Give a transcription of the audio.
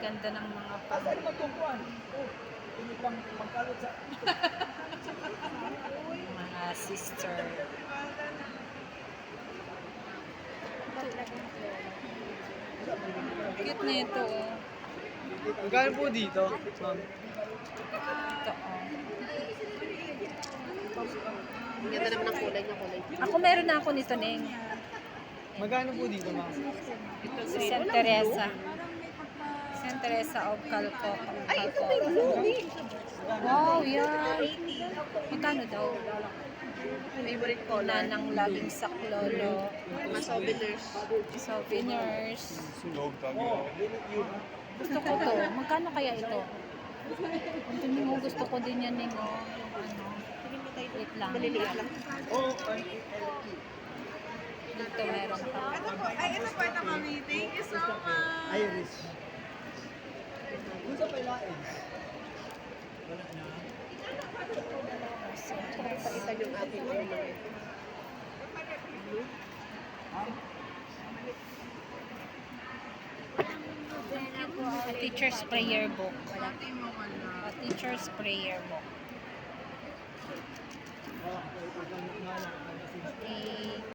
ganda ng mga Asan magkukuhan? Hindi pang magkalot sa... mga sister. Cute na ito, oh. Magkano po dito, ma'am? Ito, oh. Ang ganda naman ng kulay niya, kulay. Ako meron na ako nito, Neng. Magkano po dito, ma'am? Ito si Saint Teresa. Saint Teresa of Calcutta. Ay, ito may blue. Wow, yan. Magkano daw? Favorite color. Nanang laging saklolo. Mga souvenirs. Souvenirs. Gusto ko to. Magkano kaya ito? Ang tingin mo, gusto ko din yan, Neng. Oh. Ano? Wait lang. Maliliit lang. Dito meron pa. Ay, ito pa na kami. Thank you so much. Iris. Kung sa pailain? Wala na. Pakita yung ating ano. A teacher's prayer book. A teacher's prayer book.